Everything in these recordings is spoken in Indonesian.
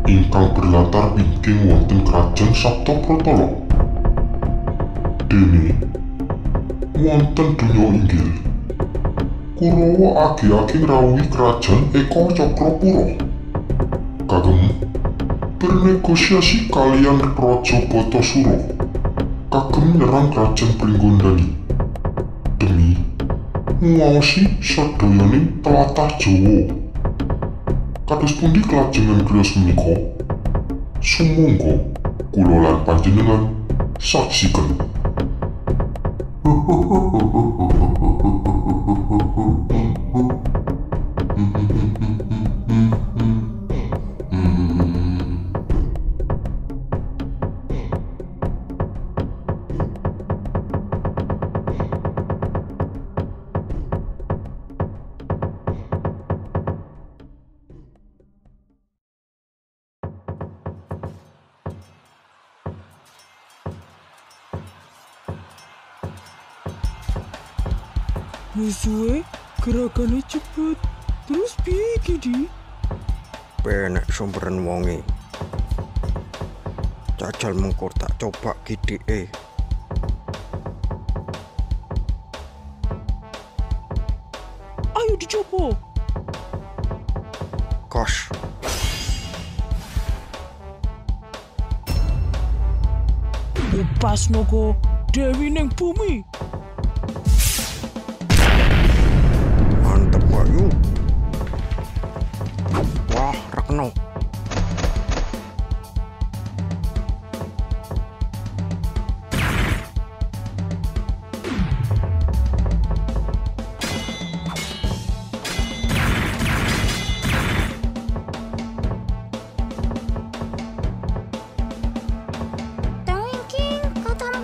ingkang berlatar wingking wonten Krajan Saptapratala. Dene wonten donya inggil Kurawa agi-agi ngrawuhi Krajan Eka Cakrapura kagem bernegosiasi kaliyan Raja Batasura kagem nyerang Krajan Pringgondani demi nguwaosi sadayaning tlatah Jawa. Kados pundi kelajengan kriyos menika? Sumangga kula lan panjenengan saksiken. Musuhe gerakannya cepet. Terus piye Kidi? Penek sumberen wonge. Jajal mengko tak coba gidike. Ayo dicoba. Kos. Pas nogo Dewi neng bumi. Mantep Bayu. Wah, rekno.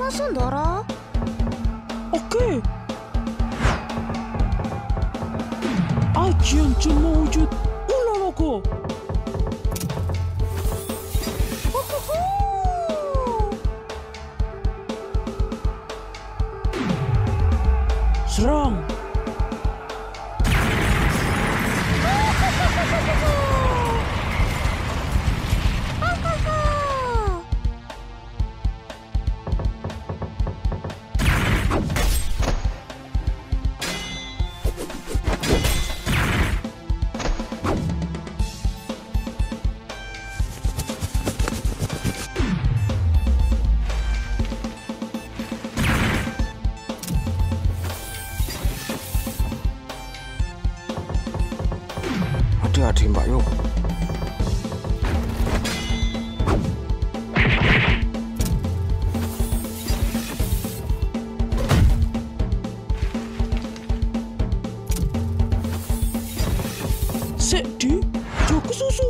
Sundara. Oke. Ajian mewujud ulalago. Serang. Hati-hati Mbak Yu. Sedi, jago susu.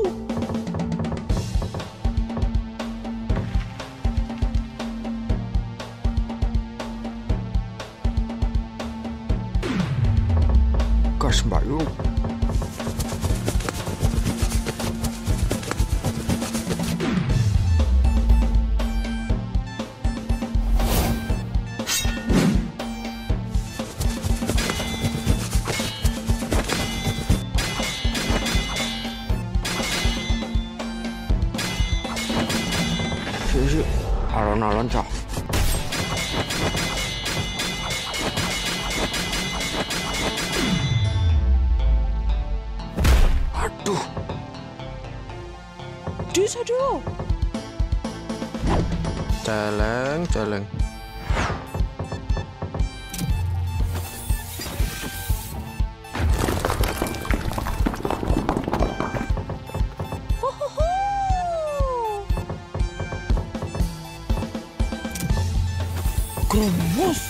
Gas Mbak Yu. Sisi, alon-alon cok. Aduh. Desa do. Celeng. Kromos.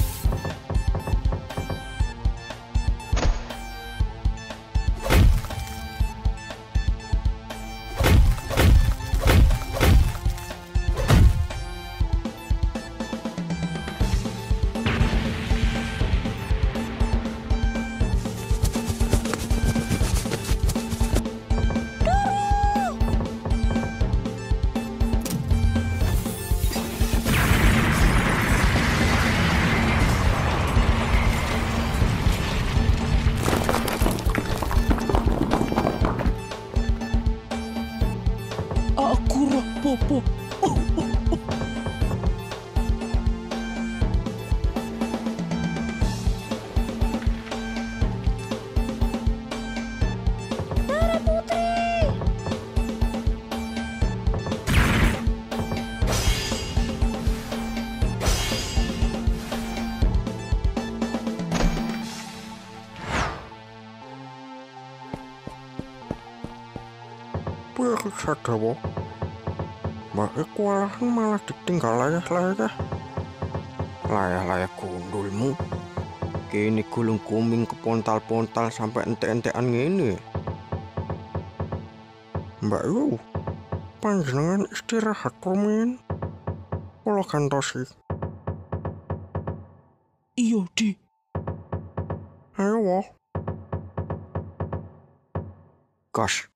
Aku rapopo. Piye Sadawa? Mbak kewalahan malah ditinggal layah-layah. Layah-layah gundulmu. Kini gulung kuming kepontal-pontal sampai entek-entekan ngene. Mbak Yu, panjenengan istirahat rumiyin. Kula gantosi. Iya, Di. Ayo woh. Gas.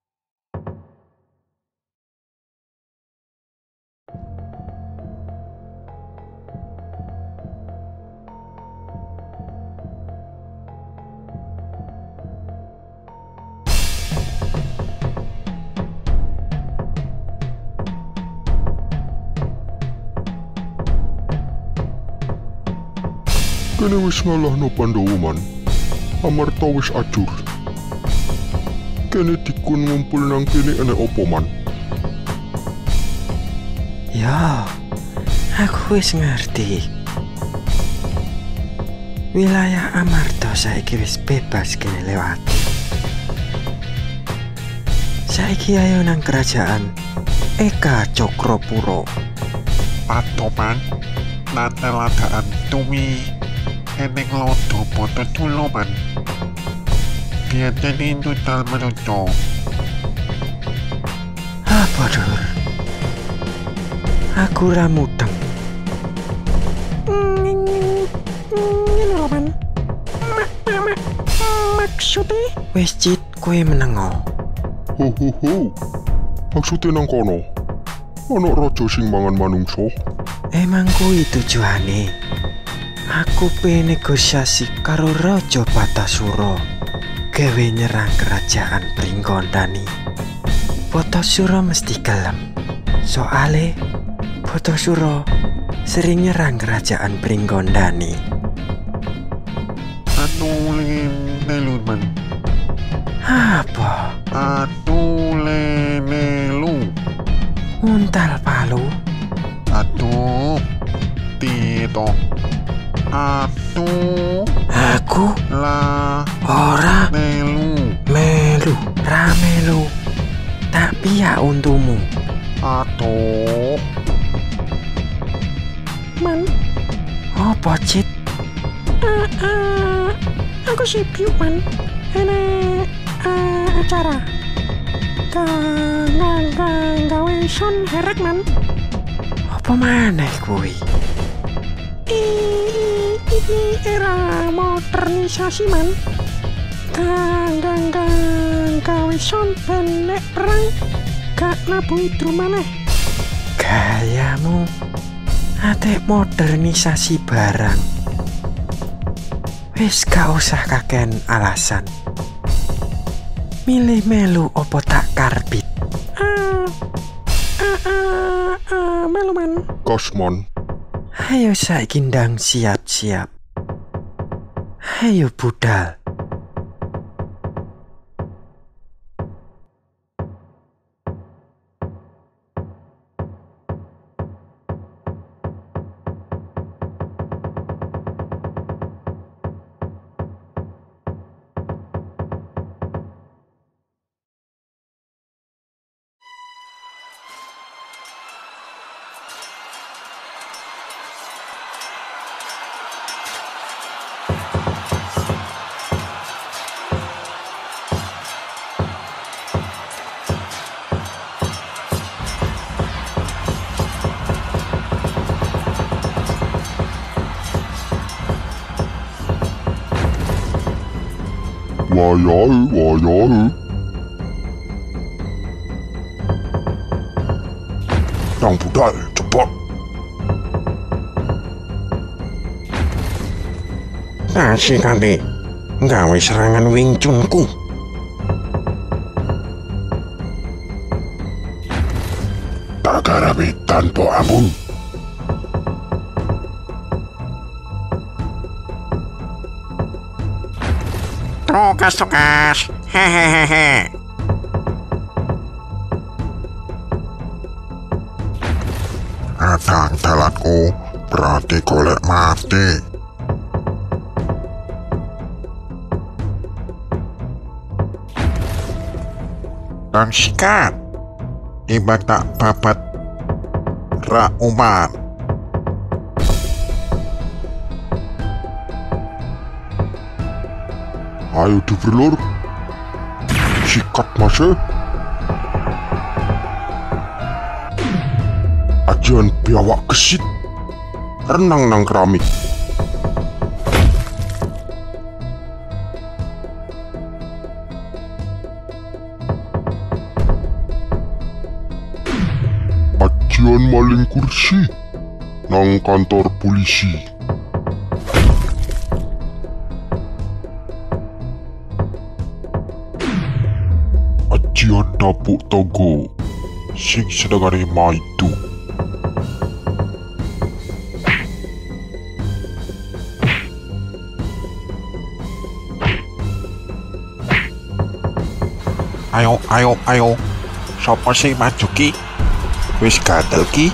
Kene wis ngalahno Pandhawa man. Amarta wis ajur. Kene dikon ngumpul nang kene enek opo man? Ya, aku wis ngerti. Wilayah Amarta saiki wis bebas kene lewati. Saiki ayo nang kerajaan Eka Cokropuro. Patoman, nateladaan tumi eneng lodo boto culoman. Biyen tutal menuco. Apa dur? Aku ra mudeng. Ngene lho, Man. Maksudnya wis cit kowe menengo. Ho ho ho. Maksudnya nang kono. Ono raja sing mangan manungsa. Emang kuwi tujuane. Aku pengen negosiasi karo Raja Batasura gawe nyerang kerajaan Pringgondani. Batasura mesti gelem. Soale Batasura sering nyerang kerajaan Pringgondani. Anu lenelu man. Apa? Anu lenelu. Untal palu? Aduh. Tito. Aduh. Aku La. ora Melu. melu, ra melu. Tapi ya untumu. Aduh. Man, apa cit? Aku sibuk man. Ini acara. Gawe son herek man. Apa maneh kuwi? Ini era modernisasi man. Gawe son benek perang. Gak nabuhi drum maneh. Gayamu ate modernisasi barang. Wis gak usah kaken alasan. Milih melu opo tak karbit? Melu man. Kasman. Ayo saiki ndang siap-siap. Ayo budal. Wayahe. Nang budal, cepet. Kasih kali. Gawe serangan Wing Chunku. tak garapi tanpa ampun. Tugas, hehehehe. Adang dalanku berarti golek mati. Dan sikat ibak tak babat ra umat. Ayo dulur, sikat masih. Ajian biawak gesit, renang nang keramik. Ajian maling kursi, nang kantor polisi. Ajian dapuk togo, sing sedengare maitu. Ayo, sapa sing maju ki? Wis gatel ki?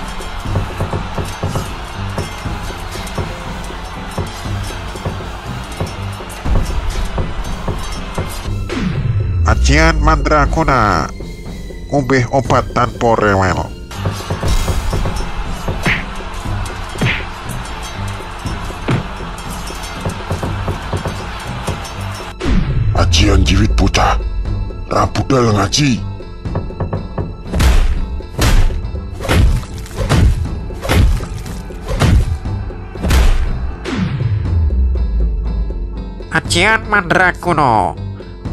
Ajian mandraguna, umbih obat tanpa rewel. Ajian jiwit bocah, rabudal ngaji. Ajian mandraguna,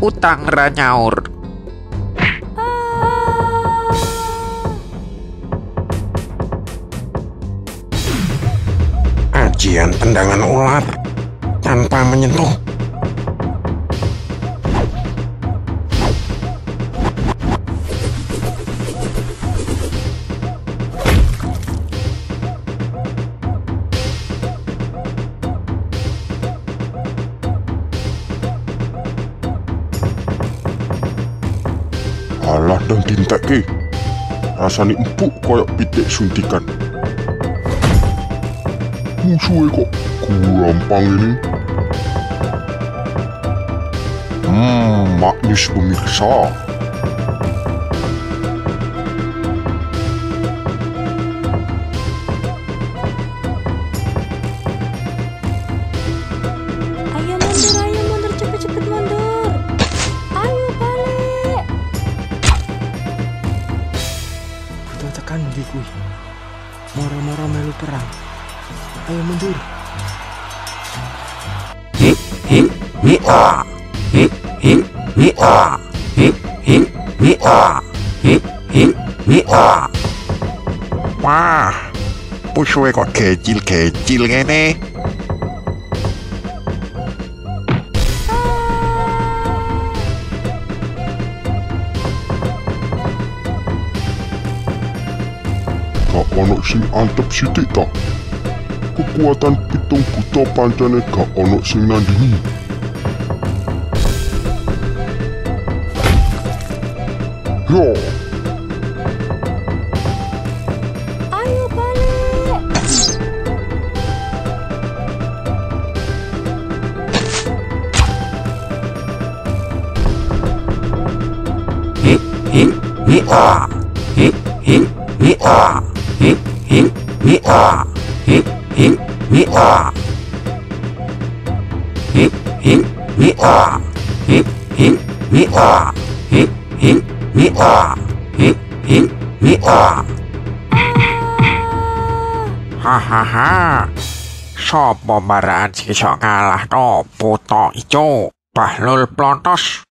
utang ranyaur. Ajian tendangan ular tanpa menyentuh. Alah dan tintek ke, rasanya empuk koyok pitik suntikan. Musuhnya kok gampang ini. Maknyus pemirsa. Ayo mundur, cepet-cepet mundur. Ayo balik. Kita tekan di kui. Moro-moro melu perang. Ayo mundur. Wah, musuhnya kok kecil-kecil ngene. Gak ono sing antep sidik tak. Kekuatan pitung buta pancane gak ono sing nandingi. Yo, Ayo balik. Hahaha, sopo baraan sing iso ngalah no buta ijo Bahlul Plontos.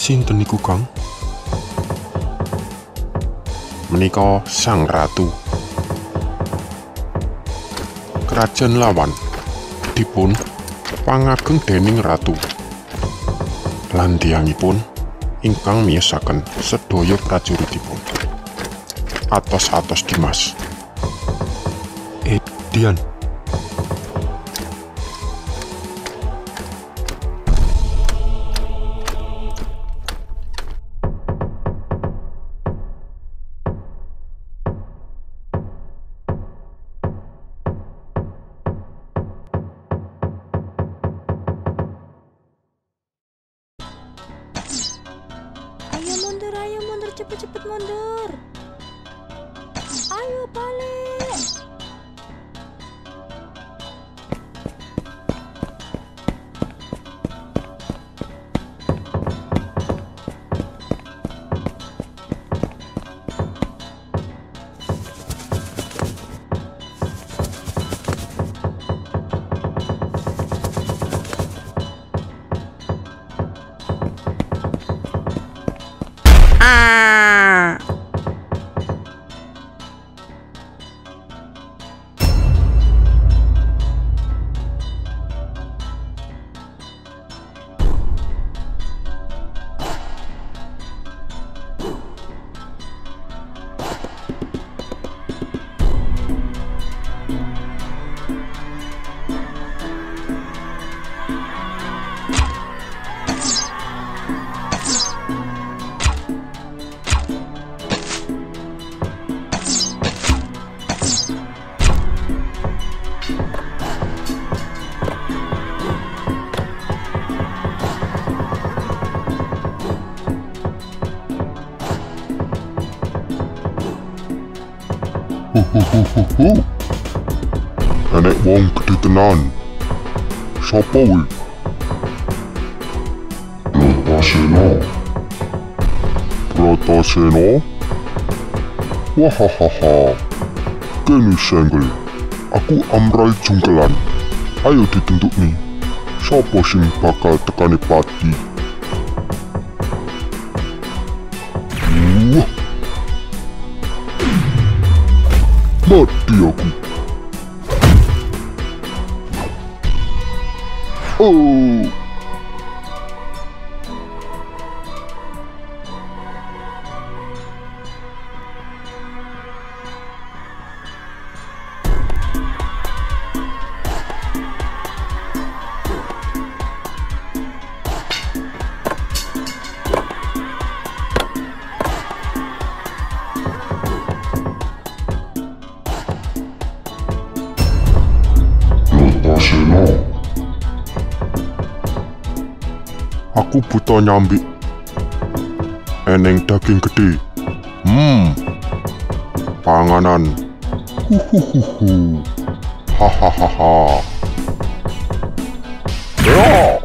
Sinten niku, Kang? Menika Sang Ratu. Kerajaan Lawan dipun pangageng dening ratu. Lan tiyangipun ingkang miyosaken sedaya prajuritipun. Atos-atos Dimas. Dian. Ayo mundur, cepet-cepet mundur. Ayo balik. Enek wong gede tenan. Sopo wi? Bratasena. Wahahaha. Kene senggel. Aku Amral Jungkelan. Ayo ditentukni. Sopo sing bakal tekani pati? Mati aku. Oh. Aku buta nyambi. Eneng daging gede. Panganan. Huhuhuhu. Hahaha. Ya.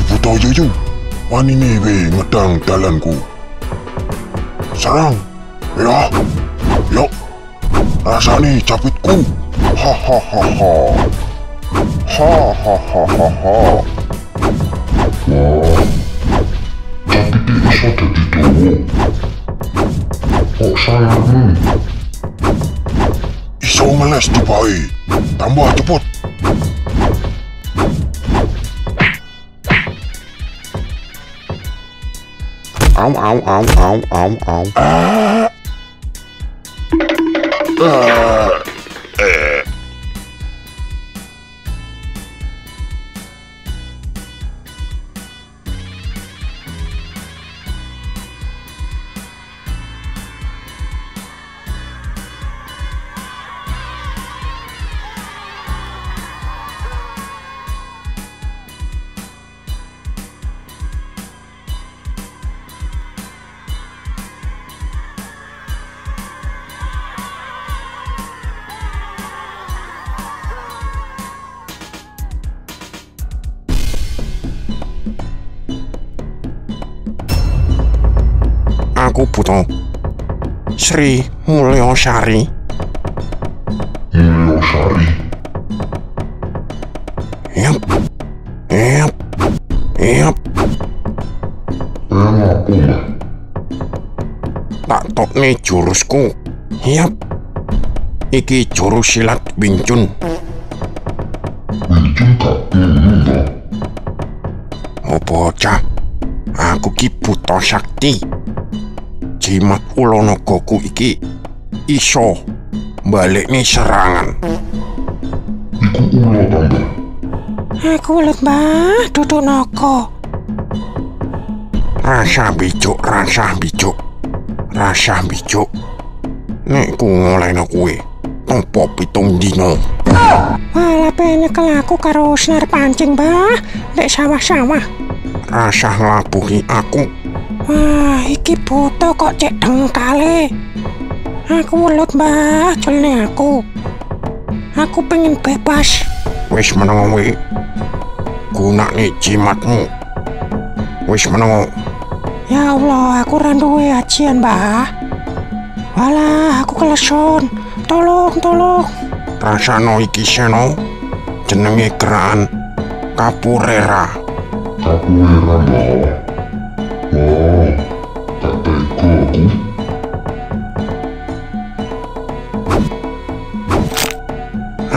Buta yuyu, wanine we ngedang dalanku. Serang, ya, yuk, rasani capitku. Hahaha, hahaha. Wah, capit iso dadi dawa. Kok sayangmu? Iso ngeles dibae, tambah cepet. Au au au au au au. Aku butuh Sri Mulyosari. Mulyosari. Yap. Apa, Mbah? Tak tokne jurusku. Yap. Iki jurus silat Wing Chun. Wing Chun gak Mbah. Oh bocah, aku ki buta sakti. Jimat Ulonagaku iki iso balekne serangan. Iku ulo ta, Mbah? Aku ulet, Mbah, duduk naga. Rasa bijuk. Nek ku ngolehno kuwe tompo 7 dino. Walah nyekel aku karo senar pancing, Mbah, nek sawah-sawah. Rasa nglabuhi aku. Wah, iki buta kok cek dengkale. Aku ulet, Mbah, culne aku. Aku pengen bebas. Wis meneng kowe. Gunakne jimatmu. Wis meneng. Ya Allah, aku ra duwe ajian, Mbah. Walah, aku keleson. Tolong. Rasano iki seno jenenge gerakan Capoeira. Capoeira, Mbah. Oh, tak tega aku.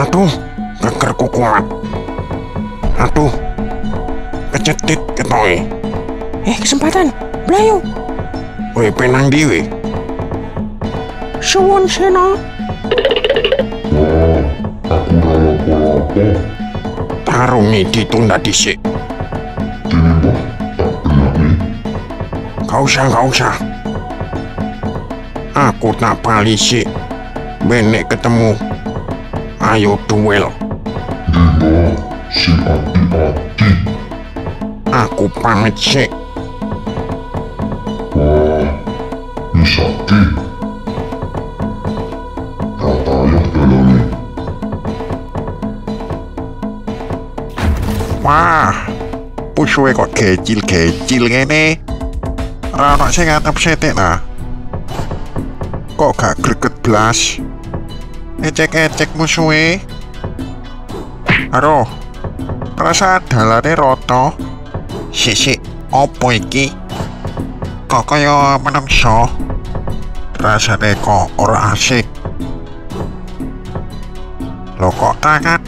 Aduh, gegerku kuat. Aduh, kecetit ketoke. Kesempatan, blayu. Kowe penang dhewe. Suwun Sena. Wah, aku ra apa-apa. Tarunge ditunda dhisik. Kene, Mbah, tak benakne. Gak usah. Aku tak bali sik. Benek ketemu. Ayo duel. Mbah, sing ati-ati. Aku pamit sik. Wah, misake. Katanya dalane. Wah, pusuhe kok gecil ngene. Ora ono sing ngatep sithik nah. Kok gak greget blas. Ecek musuhe. Aduh, rasa dalane rata. Sik, opo iki? Kok kaya menungso. Rasane kok ora asik. Lho kok tangan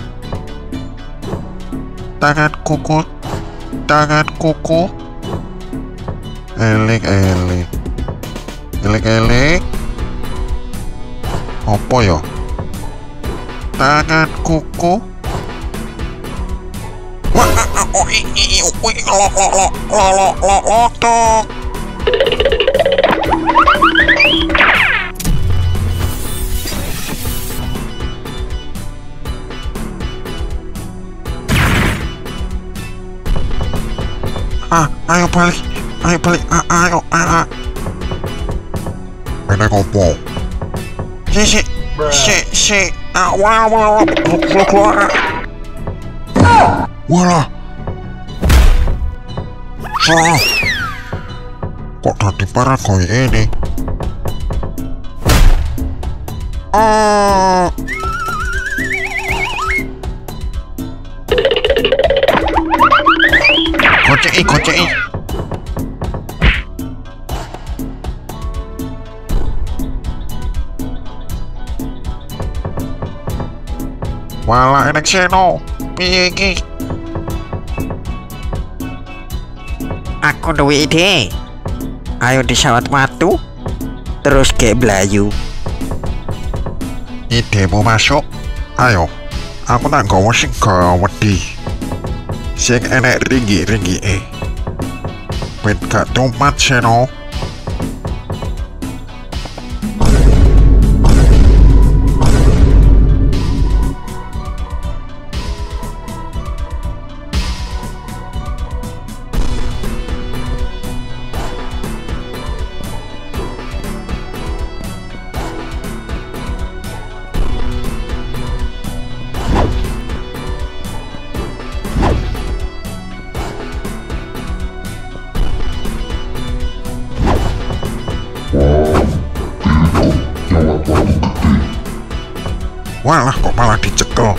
kuku. Elik. Apa ya? Tangan kuku. Wah, lotok. Ayo balik. Ayo. Meneng opo? Si. Walah. Salah. Kok tadi parah koyo ini? Kocei. Walah enek seno. Piye iki? Aku duwe ide. Ayo disawat watu, terus ke blayu. Idemu masuk. Ayo. Aku tak gawa sing gawedi. Sing enek ringgi-ringgike. Ben gak tumat seno. Walah kok malah dicekel.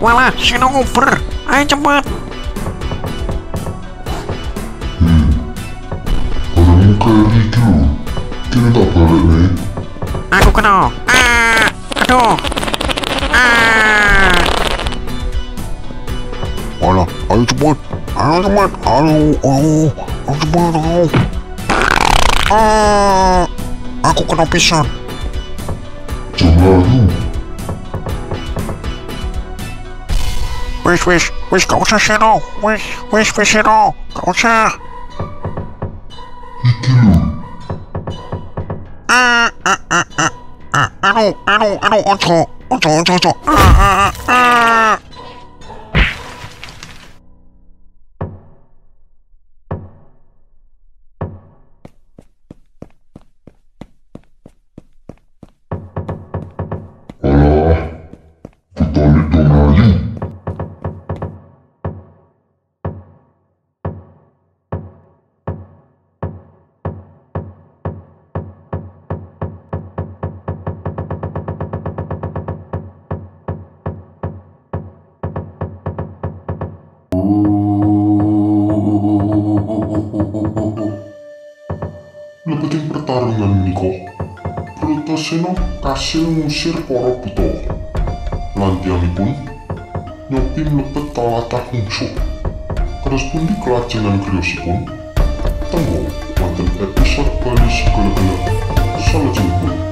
Walah, sino nguber. Ayo cepet. Barangmu kayak gitu loh. Kini tak balik nih. Aku kena. Aduh. Walah, ayo cepat. Ayo cepat. Ayo cepat. Aku kena pisan. Jangan lagi. Wis, gak usah Seno. Wis Seno, gak usah. Iki loh. Ojo. Alah, petani dong ayu. Lepetin pertarungan ini kok. Brutasena kasil ngusir para buta. Lantianipun nyopi mlebet talatah mungsuh. Kados pundi kelajengan griosipun? Tengok wonten episode Bali Segala-gala salajengipun.